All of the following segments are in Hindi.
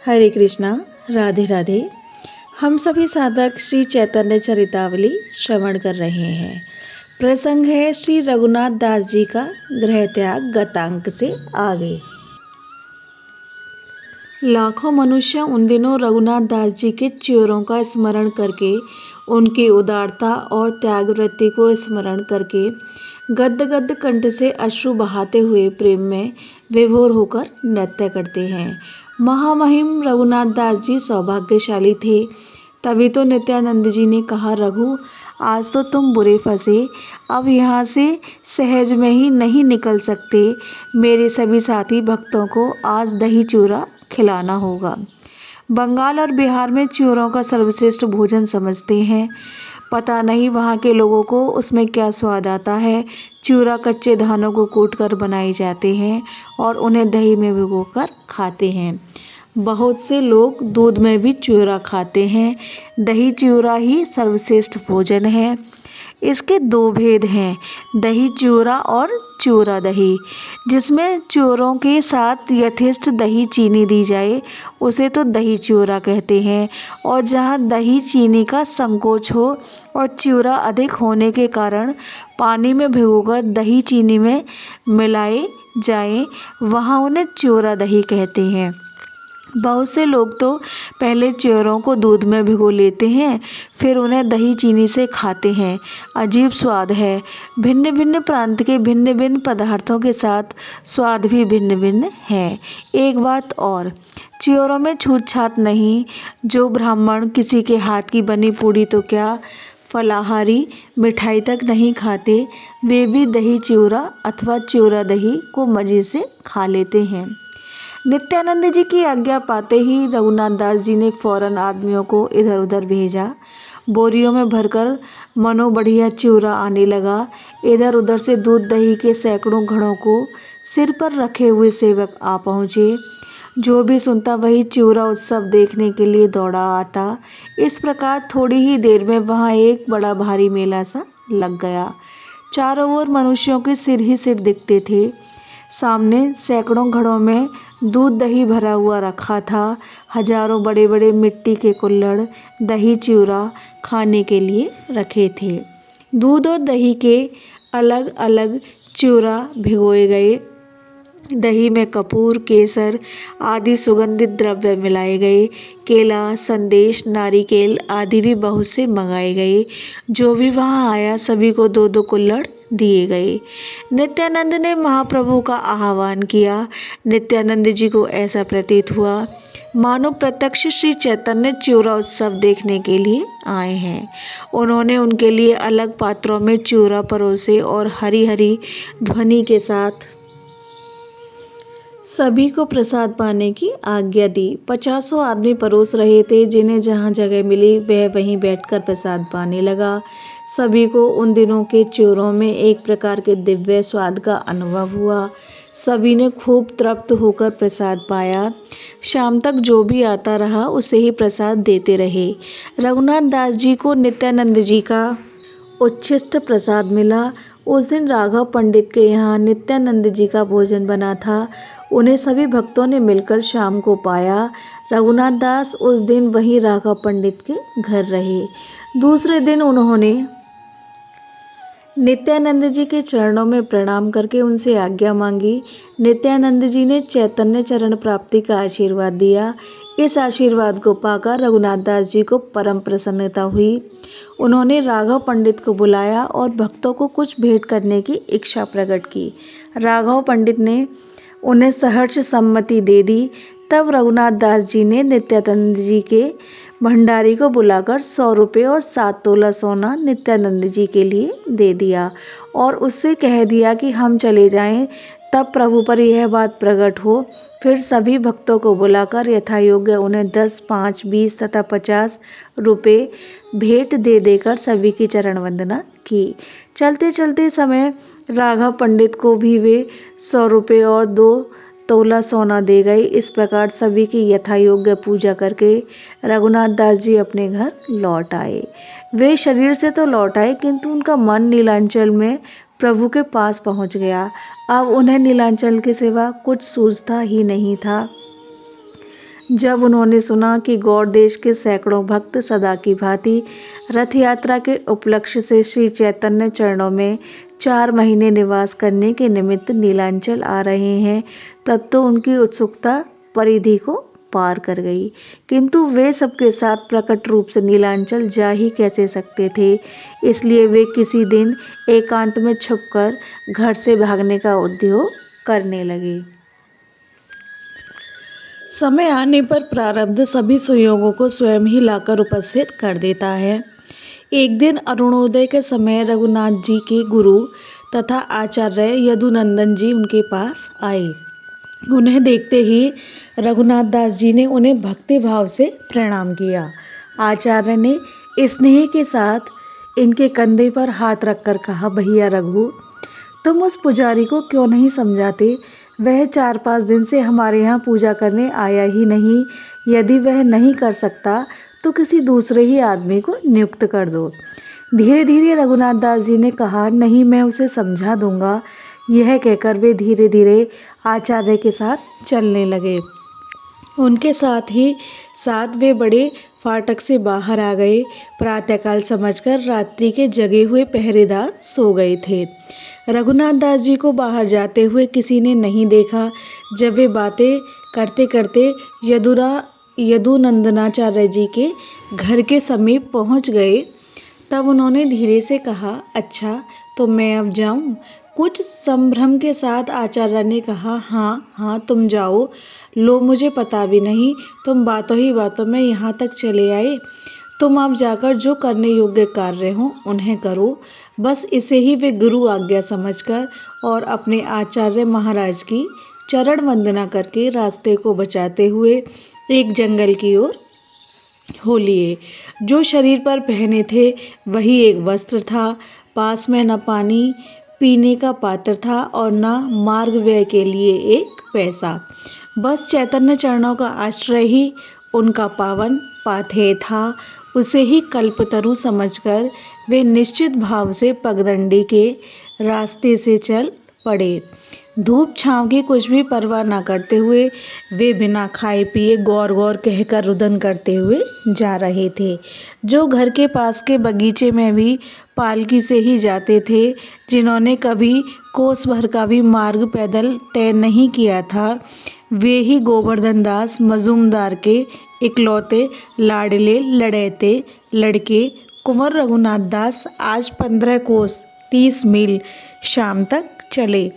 हरे कृष्णा, राधे राधे। हम सभी साधक श्री चैतन्य चरितावली श्रवण कर रहे हैं। प्रसंग है श्री रघुनाथ दास जी का गृह त्याग गतांक से आगे। लाखों मनुष्य उन दिनों रघुनाथ दास जी के च्योरों का स्मरण करके, उनकी उदारता और त्यागवृत्ति को स्मरण करके गद्य गद्य कंठ से अश्रु बहाते हुए प्रेम में विभोर होकर नृत्य करते हैं। महामहिम रघुनाथ दास जी सौभाग्यशाली थे। तभी तो नित्यानंद जी ने कहा, रघु आज तो तुम बुरे फंसे, अब यहाँ से सहज में ही नहीं निकल सकते। मेरे सभी साथी भक्तों को आज दही चूरा खिलाना होगा। बंगाल और बिहार में च्योरों का सर्वश्रेष्ठ भोजन समझते हैं। पता नहीं वहाँ के लोगों को उसमें क्या स्वाद आता है। चूरा कच्चे धानों को कूटकर बनाए जाते हैं और उन्हें दही में भिगोकर खाते हैं। बहुत से लोग दूध में भी चूरा खाते हैं। दही चूरा ही सर्वश्रेष्ठ भोजन है। इसके दो भेद हैं, दही चूरा और चूरा दही। जिसमें चूरों के साथ यथेष्ट दही चीनी दी जाए उसे तो दही चूरा कहते हैं, और जहाँ दही चीनी का संकोच हो और चूरा अधिक होने के कारण पानी में भिगोकर दही चीनी में मिलाए जाए वहाँ उन्हें चूरा दही कहते हैं। बहुत से लोग तो पहले च्योरों को दूध में भिगो लेते हैं, फिर उन्हें दही चीनी से खाते हैं। अजीब स्वाद है। भिन्न भिन्न प्रांत के भिन्न भिन्न पदार्थों के साथ स्वाद भी भिन्न भिन्न है। एक बात और, च्योरों में छूत छात नहीं। जो ब्राह्मण किसी के हाथ की बनी पूड़ी तो क्या, फलाहारी मिठाई तक नहीं खाते, वे भी दही चूरा अथवा चूरा दही को मज़े से खा लेते हैं। नित्यानंद जी की आज्ञा पाते ही रघुनाथ दास जी ने फौरन आदमियों को इधर उधर भेजा। बोरियों में भरकर मनो बढ़िया चूरा आने लगा। इधर उधर से दूध दही के सैकड़ों घड़ों को सिर पर रखे हुए सेवक आ पहुँचे। जो भी सुनता वही चूरा उत्सव देखने के लिए दौड़ा आता। इस प्रकार थोड़ी ही देर में वहाँ एक बड़ा भारी मेला सा लग गया। चारों ओर मनुष्यों के सिर ही सिर दिखते थे। सामने सैकड़ों घड़ों में दूध दही भरा हुआ रखा था। हजारों बड़े बड़े मिट्टी के कुल्हड़ दही चूरा खाने के लिए रखे थे। दूध और दही के अलग अलग चूरा भिगोए गए। दही में कपूर, केसर आदि सुगंधित द्रव्य मिलाए गए। केला, संदेश, नारिकेल आदि भी बहुत से मंगाए गए। जो भी वहाँ आया सभी को दो दो कुल्हड़ दिए गए। नित्यानंद ने महाप्रभु का आह्वान किया। नित्यानंद जी को ऐसा प्रतीत हुआ मानो प्रत्यक्ष श्री चैतन्य चूरा उत्सव देखने के लिए आए हैं। उन्होंने उनके लिए अलग पात्रों में चूरा परोसे और हरी हरी ध्वनि के साथ सभी को प्रसाद पाने की आज्ञा दी। 50 आदमी परोस रहे थे। जिन्हें जहाँ जगह मिली वह वहीं बैठकर प्रसाद पाने लगा। सभी को उन दिनों के च्योरों में एक प्रकार के दिव्य स्वाद का अनुभव हुआ। सभी ने खूब तृप्त होकर प्रसाद पाया। शाम तक जो भी आता रहा उसे ही प्रसाद देते रहे। रघुनाथ दास जी को नित्यानंद जी का उच्छिष्ट प्रसाद मिला। उस दिन राघव पंडित के यहाँ नित्यानंद जी का भोजन बना था। उन्हें सभी भक्तों ने मिलकर शाम को पाया। रघुनाथ दास उस दिन वहीं राघव पंडित के घर रहे। दूसरे दिन उन्होंने नित्यानंद जी के चरणों में प्रणाम करके उनसे आज्ञा मांगी। नित्यानंद जी ने चैतन्य चरण प्राप्ति का आशीर्वाद दिया। इस आशीर्वाद को पाकर रघुनाथ दास जी को परम प्रसन्नता हुई। उन्होंने राघव पंडित को बुलाया और भक्तों को कुछ भेंट करने की इच्छा प्रकट की। राघव पंडित ने उन्हें सहर्ष सम्मति दे दी। तब रघुनाथ दास जी ने नित्यानंद जी के भंडारी को बुलाकर 100 रुपये और 7 तोला सोना नित्यानंद जी के लिए दे दिया और उससे कह दिया कि हम चले जाएं। तब प्रभु पर यह बात प्रकट हो। फिर सभी भक्तों को बुलाकर यथायोग्य उन्हें 10, 5, 20 तथा 50 रुपये भेंट दे देकर सभी की चरण वंदना की। चलते चलते समय राघव पंडित को भी वे 100 रुपये और 2 तोला सोना दे गए। इस प्रकार सभी की यथायोग्य पूजा करके रघुनाथ दास जी अपने घर लौट आए। वे शरीर से तो लौट आए किंतु उनका मन नीलांचल में प्रभु के पास पहुंच गया। अब उन्हें नीलांचल के सिवा कुछ सूझता ही नहीं था। जब उन्होंने सुना कि गौड़ देश के सैकड़ों भक्त सदा की भांति रथ यात्रा के उपलक्ष्य से श्री चैतन्य चरणों में 4 महीने निवास करने के निमित्त नीलांचल आ रहे हैं, तब तो उनकी उत्सुकता परिधि को पार कर गई। किंतु वे सबके साथ प्रकट रूप से नीलांचल जा ही कैसे सकते थे, इसलिए वे किसी दिन एकांत में छुपकर घर से भागने का उद्योग करने लगे। समय आने पर प्रारब्ध सभी संयोगों को स्वयं ही लाकर उपस्थित कर देता है। एक दिन अरुणोदय के समय रघुनाथ जी के गुरु तथा आचार्य यदुनंदन जी उनके पास आए। उन्हें देखते ही रघुनाथ दास जी ने उन्हें भक्ति भाव से प्रणाम किया। आचार्य ने स्नेह के साथ इनके कंधे पर हाथ रखकर कहा, भैया रघु, तुम उस पुजारी को क्यों नहीं समझाते? वह 4-5 दिन से हमारे यहाँ पूजा करने आया ही नहीं। यदि वह नहीं कर सकता तो किसी दूसरे ही आदमी को नियुक्त कर दो। धीरे धीरे रघुनाथ दास जी ने कहा, नहीं, मैं उसे समझा दूंगा। यह कहकर वे धीरे धीरे आचार्य के साथ चलने लगे। उनके साथ ही साथ वे बड़े फाटक से बाहर आ गए। प्रातःकाल समझकर रात्रि के जगे हुए पहरेदार सो गए थे। रघुनाथ दास जी को बाहर जाते हुए किसी ने नहीं देखा। जब वे बातें करते करते यदुनंदनाचार्य जी के घर के समीप पहुंच गए, तब उन्होंने धीरे से कहा, अच्छा, तो मैं अब जाऊं? कुछ संभ्रम के साथ आचार्य ने कहा, हाँ हाँ, तुम जाओ। लो, मुझे पता भी नहीं, तुम बातों ही बातों में यहाँ तक चले आए। तुम अब जाकर जो करने योग्य कार्य हो उन्हें करो। बस इसे ही वे गुरु आज्ञा समझकर और अपने आचार्य महाराज की चरण वंदना करके रास्ते को बचाते हुए एक जंगल की ओर हो लिए। जो शरीर पर पहने थे वही एक वस्त्र था। पास में न पानी पीने का पात्र था और न मार्ग व्यय के लिए एक पैसा। बस चैतन्य चरणों का आश्रय ही उनका पावन पाथेय था। उसे ही कल्पतरु समझकर वे निश्चित भाव से पगडंडी के रास्ते से चल पड़े। धूप छांव की कुछ भी परवाह न करते हुए वे बिना खाए पिए गौर गौर कहकर रुदन करते हुए जा रहे थे। जो घर के पास के बगीचे में भी पालकी से ही जाते थे, जिन्होंने कभी कोस भर का भी मार्ग पैदल तय नहीं किया था, वे ही गोवर्धन दास मजूमदार के इकलौते लाडले लड़ैते लड़के कुंवर रघुनाथ दास आज 15 कोस 30 मील शाम तक चले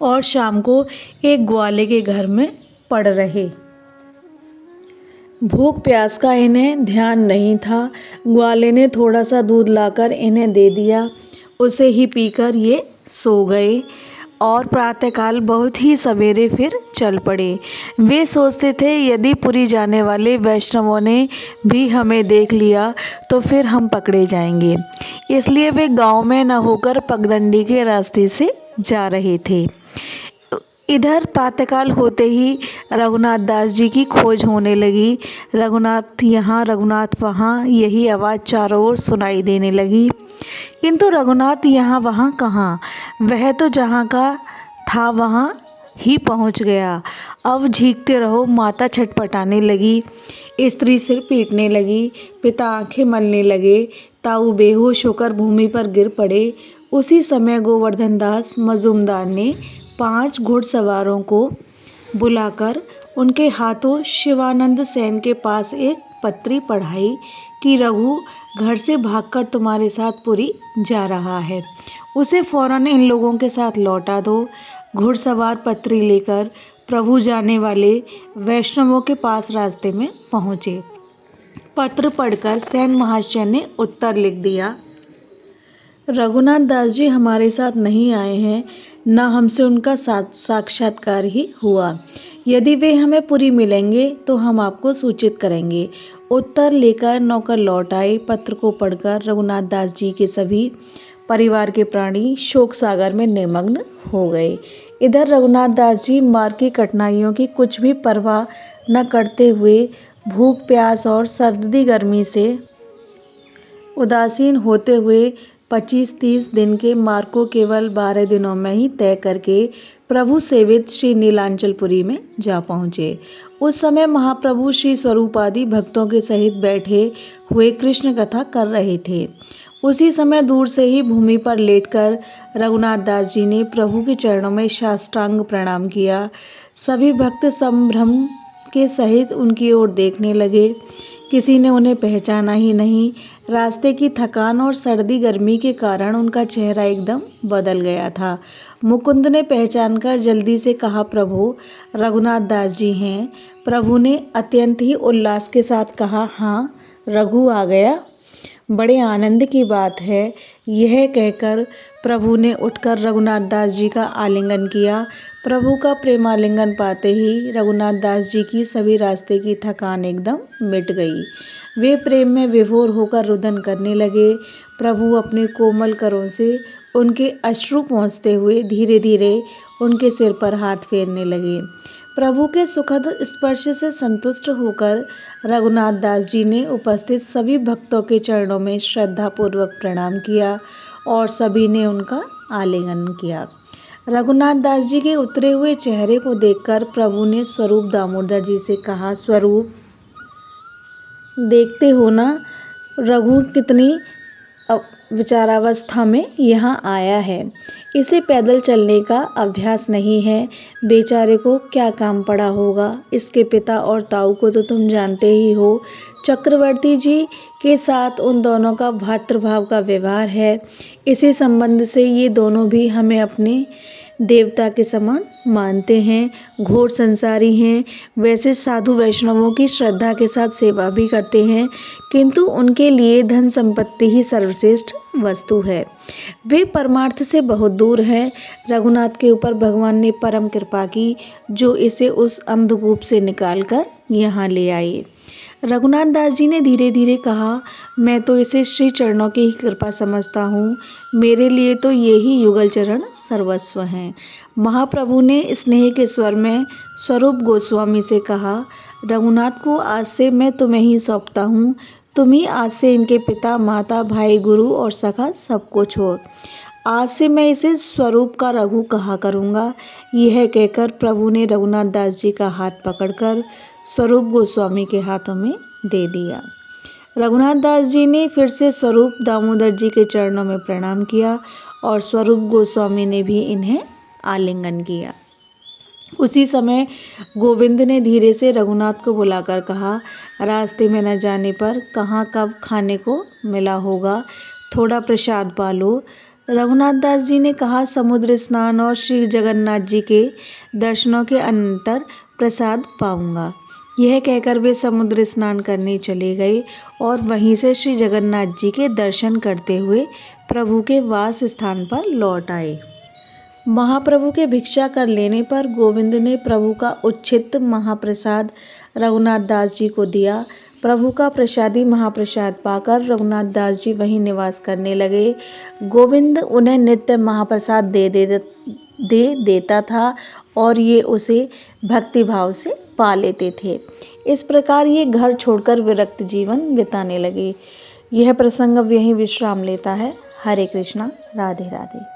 और शाम को एक ग्वाले के घर में पड़ रहे। भूख प्यास का इन्हें ध्यान नहीं था। ग्वाले ने थोड़ा सा दूध लाकर इन्हें दे दिया। उसे ही पीकर ये सो गए और प्रातःकाल बहुत ही सवेरे फिर चल पड़े। वे सोचते थे, यदि पुरी जाने वाले वैष्णवों ने भी हमें देख लिया तो फिर हम पकड़े जाएंगे। इसलिए वे गांव में न होकर पगडंडी के रास्ते से जा रहे थे। इधर प्रातःकाल होते ही रघुनाथ दास जी की खोज होने लगी। रघुनाथ यहाँ, रघुनाथ वहाँ, यही आवाज़ चारों ओर सुनाई देने लगी। किंतु रघुनाथ यहाँ वहाँ कहाँ, वह तो जहाँ का था वहाँ ही पहुँच गया। अब झींकते रहो। माता छटपटाने लगी, स्त्री सिर पीटने लगी, पिता आंखें मलने लगे, ताऊ बेहोश होकर भूमि पर गिर पड़े। उसी समय गोवर्धन दास मजूमदार ने 5 घुड़सवारों को बुलाकर उनके हाथों शिवानंद सेन के पास एक पत्री पढ़ाई कि रघु घर से भागकर तुम्हारे साथ पुरी जा रहा है, उसे फौरन इन लोगों के साथ लौटा दो। घुड़सवार पत्री लेकर प्रभु जाने वाले वैष्णवों के पास रास्ते में पहुँचे। पत्र पढ़कर सेन महाशय ने उत्तर लिख दिया, रघुनाथ दास जी हमारे साथ नहीं आए हैं, न हमसे उनका साक्षात्कार ही हुआ। यदि वे हमें पुरी मिलेंगे तो हम आपको सूचित करेंगे। उत्तर लेकर नौकर लौट आए। पत्र को पढ़कर रघुनाथ दास जी के सभी परिवार के प्राणी शोक सागर में निमग्न हो गए। इधर रघुनाथ दास जी मार्ग की कठिनाइयों की कुछ भी परवाह न करते हुए भूख प्यास और सर्दी गर्मी से उदासीन होते हुए 25-30 दिन के मार्ग को केवल 12 दिनों में ही तय करके प्रभु सेवित श्री नीलांचलपुरी में जा पहुँचे। उस समय महाप्रभु श्री स्वरूप आदि भक्तों के सहित बैठे हुए कृष्ण कथा कर रहे थे। उसी समय दूर से ही भूमि पर लेटकर रघुनाथ दास जी ने प्रभु के चरणों में साष्टांग प्रणाम किया। सभी भक्त संभ्रम के सहित उनकी ओर देखने लगे। किसी ने उन्हें पहचाना ही नहीं। रास्ते की थकान और सर्दी गर्मी के कारण उनका चेहरा एकदम बदल गया था। मुकुंद ने पहचान कर जल्दी से कहा, प्रभु रघुनाथ दास जी हैं। प्रभु ने अत्यंत ही उल्लास के साथ कहा, हाँ रघु आ गया, बड़े आनंद की बात है। यह कहकर प्रभु ने उठकर रघुनाथ दास जी का आलिंगन किया। प्रभु का प्रेमालिंगन पाते ही रघुनाथ दास जी की सभी रास्ते की थकान एकदम मिट गई। वे प्रेम में विभोर होकर रुदन करने लगे। प्रभु अपने कोमल करों से उनके अश्रु पोंछते हुए धीरे धीरे उनके सिर पर हाथ फेरने लगे। प्रभु के सुखद स्पर्श से संतुष्ट होकर रघुनाथ दास जी ने उपस्थित सभी भक्तों के चरणों में श्रद्धापूर्वक प्रणाम किया और सभी ने उनका आलिंगन किया। रघुनाथ दास जी के उतरे हुए चेहरे को देखकर प्रभु ने स्वरूप दामोदर जी से कहा, स्वरूप देखते हो ना रघु कितनी विचारावस्था में यहाँ आया है। इसे पैदल चलने का अभ्यास नहीं है। बेचारे को क्या काम पड़ा होगा। इसके पिता और ताऊ को तो तुम जानते ही हो। चक्रवर्ती जी के साथ उन दोनों का भ्रातृभाव का व्यवहार है। इसी संबंध से ये दोनों भी हमें अपने देवता के समान मानते हैं। घोर संसारी हैं। वैसे साधु वैष्णवों की श्रद्धा के साथ सेवा भी करते हैं, किंतु उनके लिए धन संपत्ति ही सर्वश्रेष्ठ वस्तु है। वे परमार्थ से बहुत दूर हैं। रघुनाथ के ऊपर भगवान ने परम कृपा की, जो इसे उस अंधकूप से निकालकर यहाँ ले आए। रघुनाथ दास जी ने धीरे धीरे कहा, मैं तो इसे श्री चरणों की ही कृपा समझता हूँ। मेरे लिए तो ये ही युगल चरण सर्वस्व हैं। महाप्रभु ने स्नेह के स्वर में स्वरूप गोस्वामी से कहा, रघुनाथ को आज से मैं तुम्हें ही सौंपता हूँ। तुम ही आज से इनके पिता माता भाई गुरु और सखा सबको छोड़। आज से मैं इसे स्वरूप का रघु कहा करूँगा। यह कहकर प्रभु ने रघुनाथ दास जी का हाथ पकड़कर स्वरूप गोस्वामी के हाथों में दे दिया। रघुनाथ दास जी ने फिर से स्वरूप दामोदर जी के चरणों में प्रणाम किया और स्वरूप गोस्वामी ने भी इन्हें आलिंगन किया। उसी समय गोविंद ने धीरे से रघुनाथ को बुलाकर कहा, रास्ते में न जाने पर कहाँ कब खाने को मिला होगा, थोड़ा प्रसाद पालो। रघुनाथ दास जी ने कहा, समुद्र स्नान और श्री जगन्नाथ जी के दर्शनों के अनंतर प्रसाद पाऊंगा। यह कहकर वे समुद्र स्नान करने चले गए और वहीं से श्री जगन्नाथ जी के दर्शन करते हुए प्रभु के वास स्थान पर लौट आए। महाप्रभु के भिक्षा कर लेने पर गोविंद ने प्रभु का उच्छिष्ट महाप्रसाद रघुनाथ दास जी को दिया। प्रभु का प्रसादी महाप्रसाद पाकर रघुनाथ दास जी वहीं निवास करने लगे। गोविंद उन्हें नित्य महाप्रसाद दे देता था और ये उसे भक्तिभाव से पा लेते थे। इस प्रकार ये घर छोड़कर विरक्त जीवन बिताने लगे। यह प्रसंग अब यहीं विश्राम लेता है। हरे कृष्णा, राधे राधे।